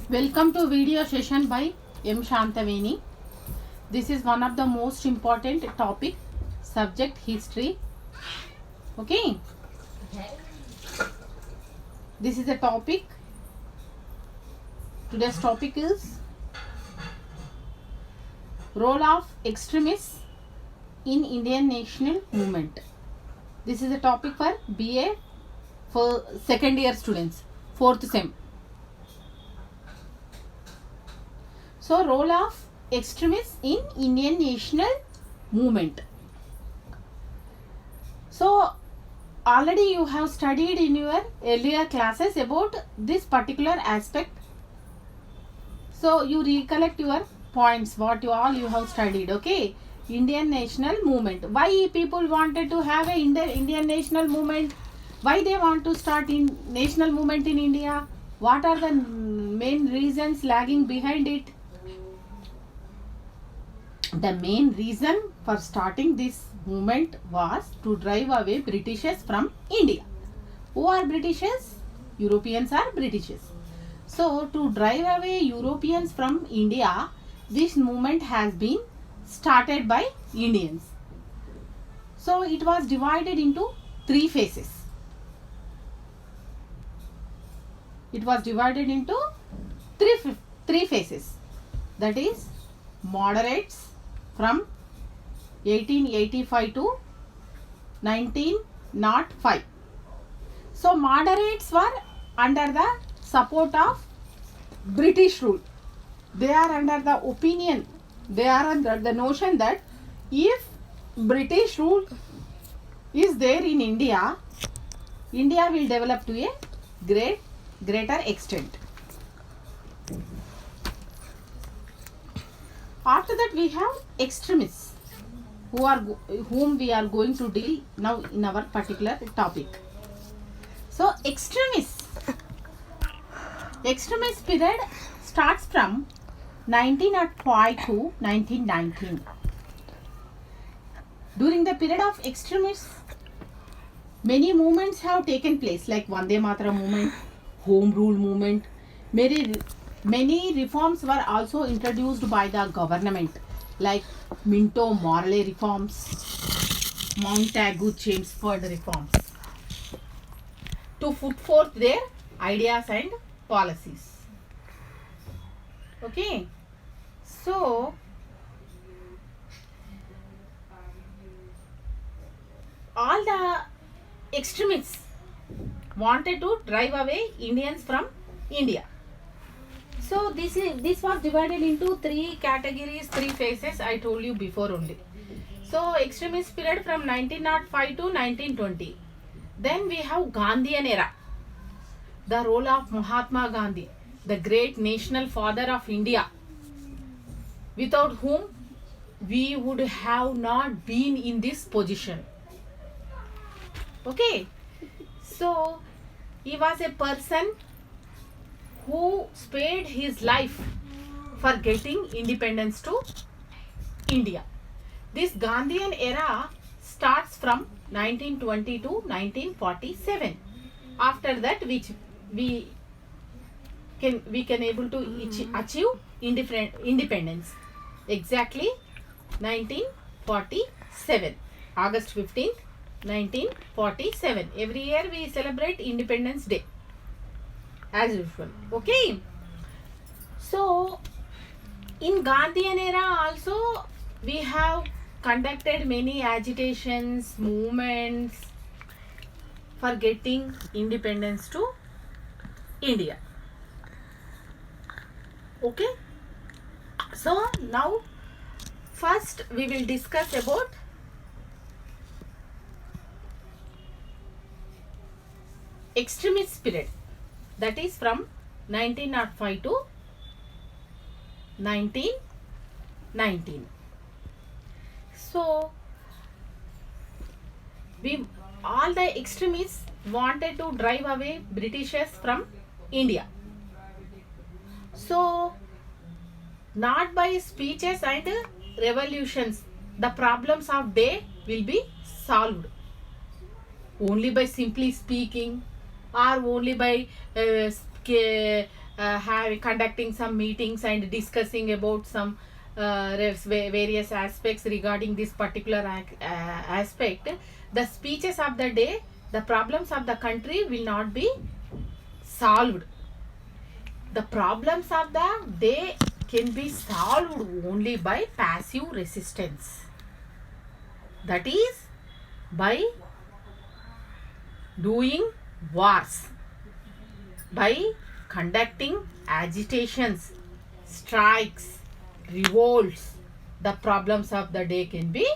Welcome to video session by M. Shantaveni. This is one of the most important topic, subject history. Okay. This is the topic. Today's topic is role of extremists in Indian national movement. This is a topic for BA for second year students, 4th sem. So, role of extremists in Indian national movement. So, already you have studied in your earlier classes about this particular aspect. So, you recollect your points, what you have studied, okay? Indian national movement. Why people wanted to have a Indian national movement? Why they want to start in national movement in India? What are the main reasons lagging behind it? The main reason for starting this movement was to drive away Britishers from India. Who are Britishers? Europeans are Britishers. So, to drive away Europeans from India, this movement has been started by Indians. So, it was divided into three phases. It was divided into three phases. That is, moderates from 1885 to 1905. So, moderates were under the support of British rule. They are under the opinion, they are under the notion that if British rule is there in India, India will develop to a greater extent. After that, we have extremists, whom we are going to deal now in our particular topic. So, extremist period starts from 1905 to 1919. During the period of extremists, many movements have taken place, like Vande Mataram movement, Home Rule movement. Many reforms were also introduced by the government, like Minto Morley reforms, Montagu Chelmsford reforms, to put forth their ideas and policies. Okay, so all the extremists wanted to drive away Indians from India. So this was divided into three categories, three phases. I told you before only. So extremist period from 1905 to 1920. Then we have Gandhian era. The role of Mahatma Gandhi, the great national father of India, without whom we would have not been in this position. Okay. So he was a person who spared his life for getting independence to India. This Gandhian era starts from 1920 to 1947. After that, which we can able to achieve independence. Exactly 1947, August 15th, 1947. Every year we celebrate Independence Day, as usual. Okay. So, in Gandhian era also, we have conducted many agitations, movements for getting independence to India. Okay. So, now first we will discuss about extremist period, that is from 1905 to 1919. So, all the extremists wanted to drive away Britishers from India. So, not by speeches and revolutions, the problems of day will be solved. Only by simply speaking, or only by conducting some meetings and discussing about some various aspects regarding this particular aspect, the speeches of the day, the problems of the country will not be solved. The problems of the day can be solved only by passive resistance. That is by doing wars, by conducting agitations, strikes, revolts. The problems of the day can be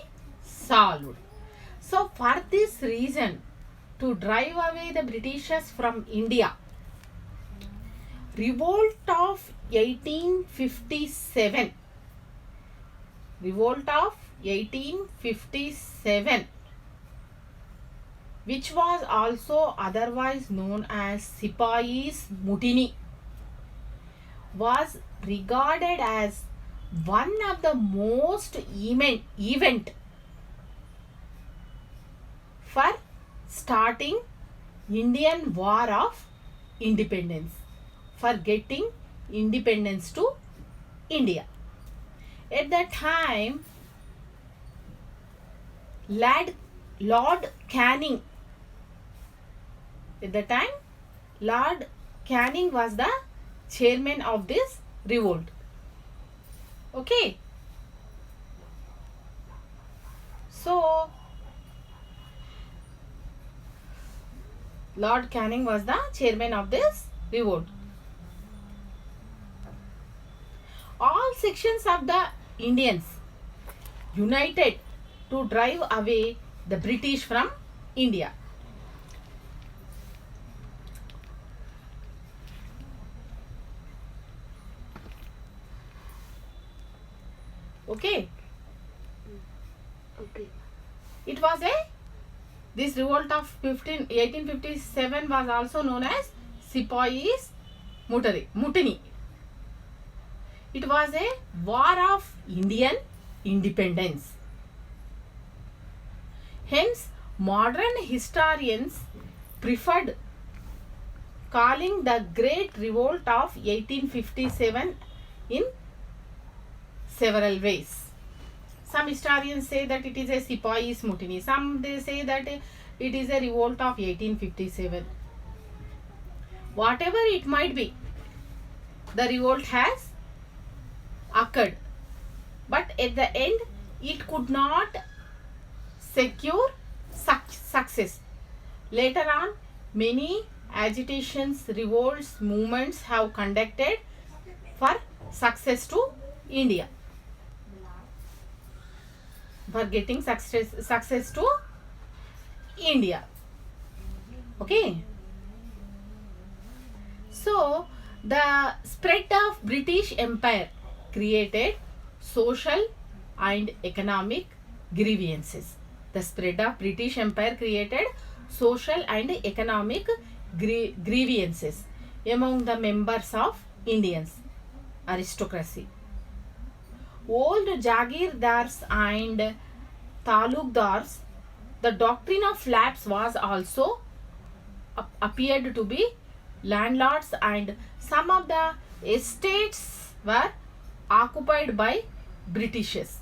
solved. So for this reason, to drive away the Britishers from India, revolt of 1857, revolt of 1857, which was also otherwise known as Sipai's Mutiny, was regarded as one of the most event for starting Indian War of Independence, for getting independence to India. At that time, Lord Canning, Lord Canning was the chairman of this revolt. Okay. So, Lord Canning was the chairman of this revolt. All sections of the Indians united to drive away the British from India. Okay. Okay. It was this revolt of 1857 was also known as Sipai's Mutiny. It was a war of Indian independence. Hence, modern historians preferred calling the Great Revolt of 1857 in several ways. Some historians say that it is a Sipai's Mutiny. Some they say that it is a revolt of 1857. Whatever it might be, the revolt has occurred. But at the end, it could not secure success. Later on, many agitations, revolts, movements have conducted for success to India, for getting success to India. Okay. So, the spread of British Empire created social and economic grievances. The spread of British Empire created social and economic grievances among the members of Indians aristocracy. Old Jagirdars and Talukdars, the doctrine of flaps was also appeared to be landlords, and some of the estates were occupied by Britishers.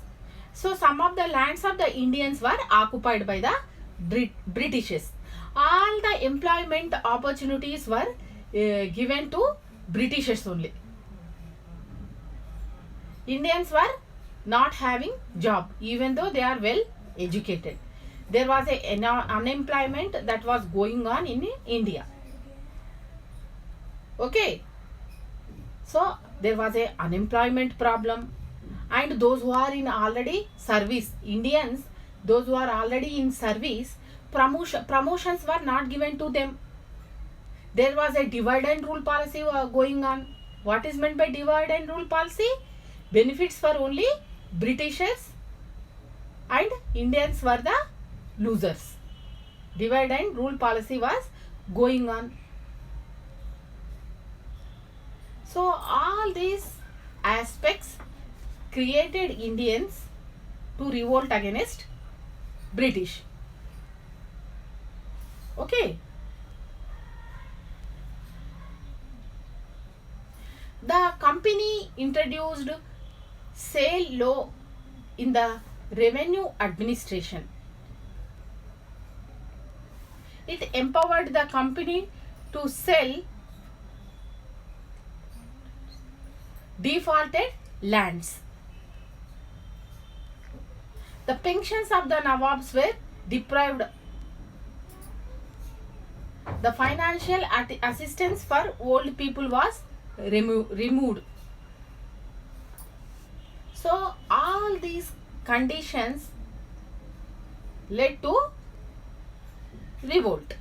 So some of the lands of the Indians were occupied by the Britishers. All the employment opportunities were given to Britishers only. Indians were not having job even though they are well educated. There was an unemployment that was going on in India. Okay. So there was a unemployment problem, and those who are in already service, Indians, those who are already in service, promotions were not given to them. There was a divide and rule policy going on. What is meant by divide and rule policy? Benefits for only Britishers and Indians were the losers. Divide and rule policy was going on. So all these aspects created Indians to revolt against British. Okay. The company introduced sale law in the revenue administration. It empowered the company to sell defaulted lands. The pensions of the Nawabs were deprived. The financial assistance for old people was removed. So all these conditions led to revolt.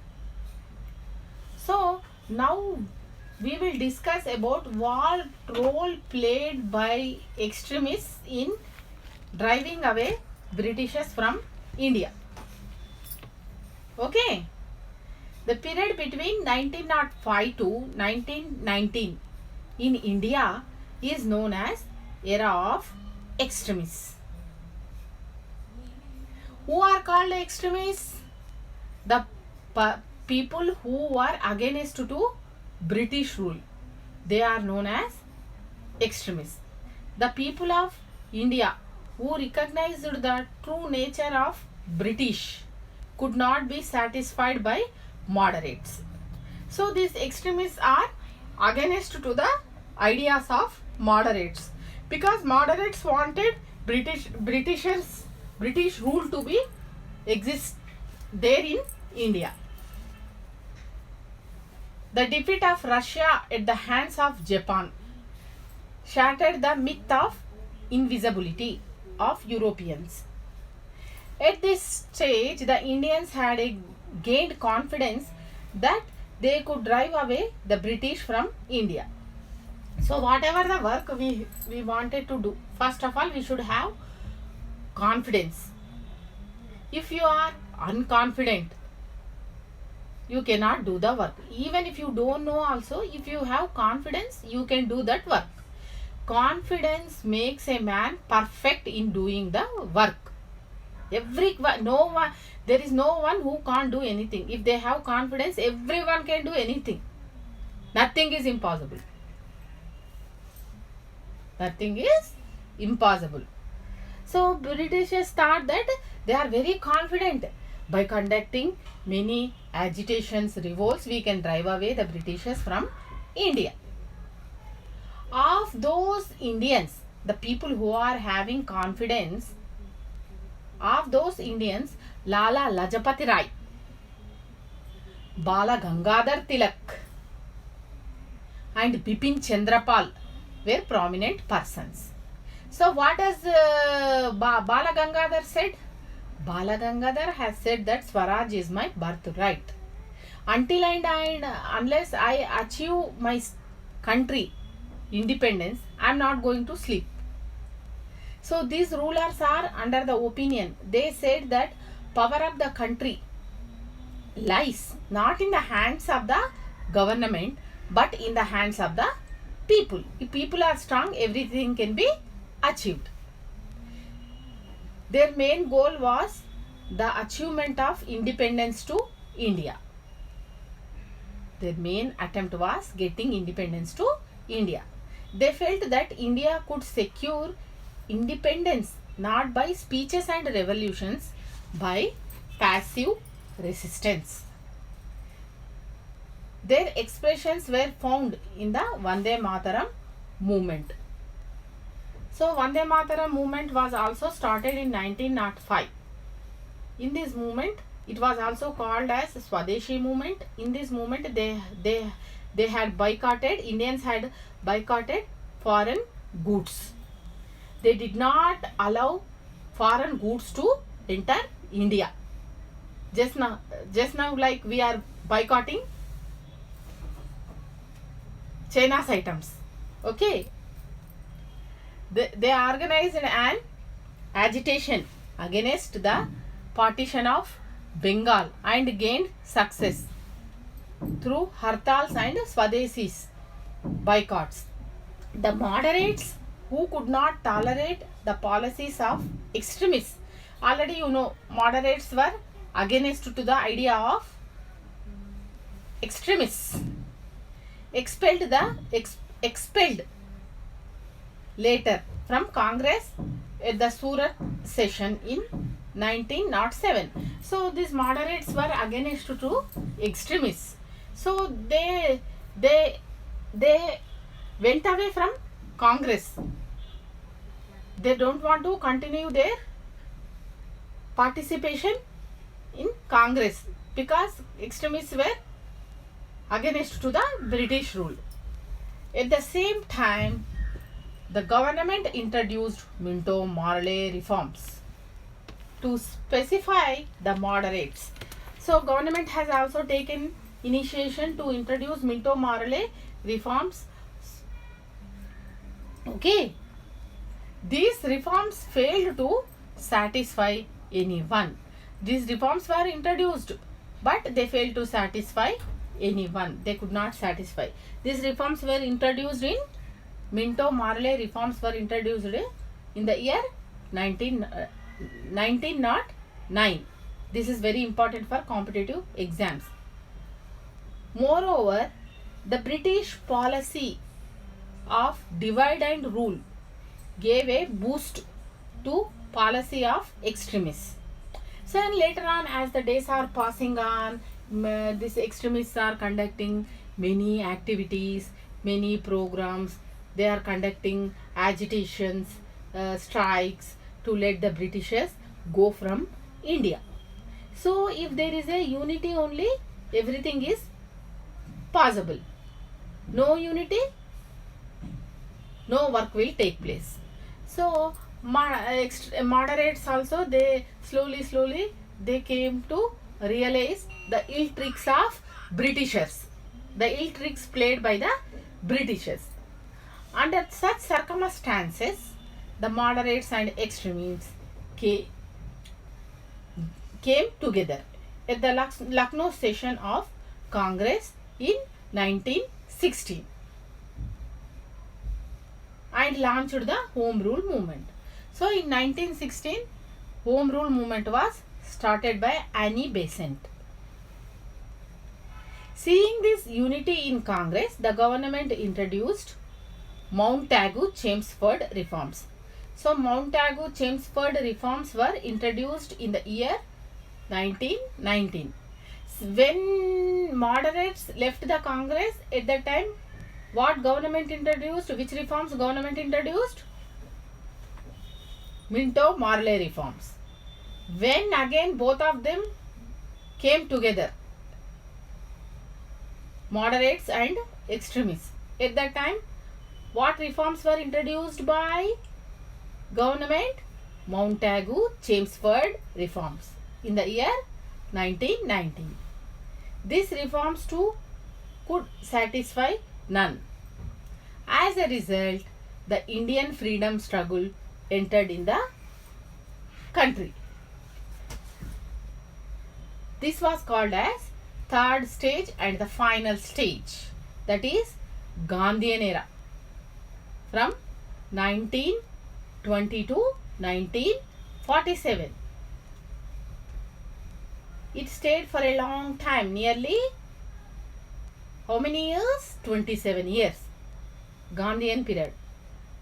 So now we will discuss about what role played by extremists in driving away Britishers from India. Okay. The period between 1905 to 1919 in India is known as era of extremists. Who are called extremists? The people who are against to British rule. They are known as extremists. The people of India who recognized the true nature of British could not be satisfied by moderates. So these extremists are against to the ideas of moderates, because moderates wanted British rule to be exist there in India. The defeat of Russia at the hands of Japan shattered the myth of invisibility of Europeans. At this stage, the Indians had gained confidence that they could drive away the British from India. So whatever the work we wanted to do, first of all we should have confidence. If you are unconfident, you cannot do the work. Even if you don't know also, if you have confidence, you can do that work. Confidence makes a man perfect in doing the work. There is no one who can't do anything. If they have confidence, everyone can do anything. Nothing is impossible. Nothing is impossible. So Britishers thought that they are very confident. By conducting many agitations, revolts, we can drive away the Britishers from India. Of those Indians, the people who are having confidence, of those Indians, Lala Lajpati Rai, Bala Gangadhar Tilak and Bipin Chandrapal were prominent persons. So what has Bala Gangadhar said? Bala Gangadhar has said that Swaraj is my birthright. Until and unless I achieve my country independence, I am not going to sleep. So these rulers are under the opinion. They said that power of the country lies not in the hands of the government but in the hands of the people. If people are strong, everything can be achieved. Their main goal was the achievement of independence to India. Their main attempt was getting independence to India. They felt that India could secure independence not by speeches and revolutions, by passive resistance. Their expressions were found in the Vande Mataram movement. So Vande Mataram movement was also started in 1905. In this movement, it was also called as Swadeshi movement. In this movement, they had boycotted, Indians had boycotted foreign goods. They did not allow foreign goods to enter India. Just now like we are boycotting China's items. Okay. They organized an agitation against the partition of Bengal and gained success through hartals and Swadesis boycotts. The moderates who could not tolerate the policies of extremists, already you know moderates were against to the idea of extremists, expelled the expelled later from Congress at the Surat session in 1907. So these moderates were against to extremists. So they went away from Congress. They don't want to continue their participation in Congress because extremists were against to the British rule. At the same time, the government introduced Minto-Morley reforms to specify the moderates. So government has also taken initiation to introduce Minto-Morley reforms. Okay, these reforms failed to satisfy anyone. These reforms were introduced, but they failed to satisfy anyone. They could not satisfy. These reforms were introduced in Minto-Morley reforms were introduced in the year 1909. This is very important for competitive exams. Moreover, the British policy of divide and rule gave a boost to policy of extremists. So and later on, as the days are passing on, these extremists are conducting many activities, many programs. They are conducting agitations, strikes to let the Britishers go from India. So if there is a unity only, everything is possible. No unity, no work will take place. So moderates also, they slowly they came to realize the ill tricks of Britishers, the ill tricks played by the Britishers. Under such circumstances, the moderates and extremists came together at the Lucknow session of Congress in 1916 and launched the Home Rule movement. So in 1916, Home Rule movement was started by Annie Besant. Seeing this unity in Congress, the government introduced Montagu-Chelmsford reforms. So Montagu-Chelmsford reforms were introduced in the year 1919. When moderates left the Congress at that time, what government introduced? Which reforms government introduced? Minto-Morley reforms. When again both of them came together, moderates and extremists, at that time what reforms were introduced by government? Montagu-Chelmsford reforms in the year 1919. These reforms too could satisfy none. As a result, the Indian freedom struggle entered in the country. This was called as third stage and the final stage, that is Gandhian era from 1920 to 1947. It stayed for a long time, nearly how many years? 27 years. Gandhian period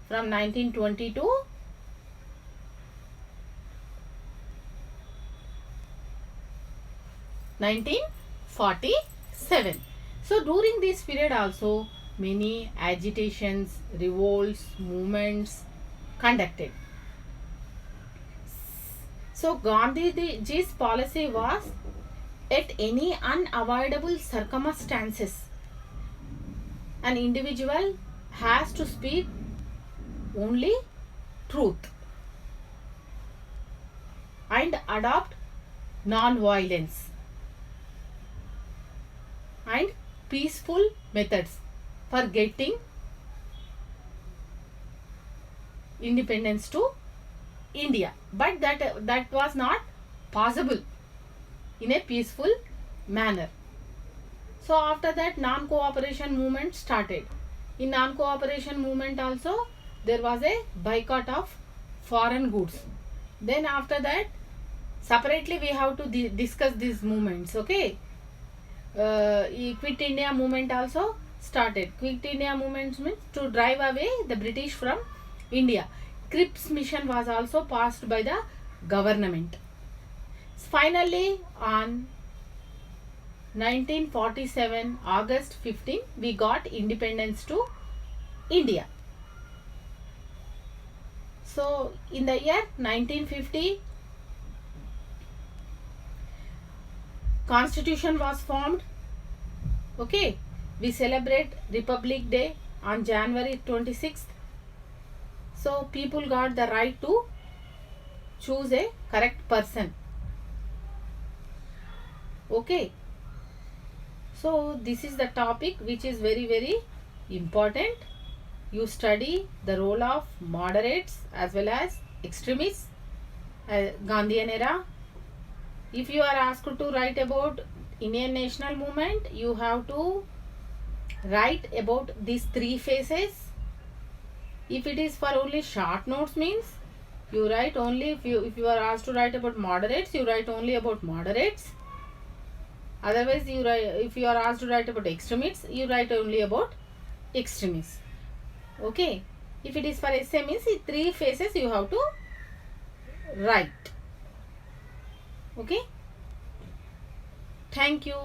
from 1920 to 1947. So during this period also many agitations, revolts, movements conducted. So Gandhiji's policy was, at any unavoidable circumstances, an individual has to speak only truth and adopt non-violence and peaceful methods for getting independence to India. But that was not possible in a peaceful manner. So after that, non-cooperation movement started. In non-cooperation movement also there was a boycott of foreign goods. Then after that, separately we have to discuss these movements. Okay, Quit India movement also started. Quit India movement means to drive away the British from India. Cripps mission was also passed by the government. Finally, on 1947 August 15, we got independence to India. So in the year 1950, Constitution was formed. Okay, we celebrate Republic Day on January 26th. So people got the right to choose a correct person. Okay, so this is the topic which is very important. You study the role of moderates as well as extremists, Gandhian era. If you are asked to write about Indian national movement, you have to write about these three phases. If it is for only short notes means you write only, if you are asked to write about moderates, you write only about moderates. Otherwise, you write, if you are asked to write about extremists, you write only about extremists. Okay. If it is for essay means three phases you have to write. Okay. Thank you.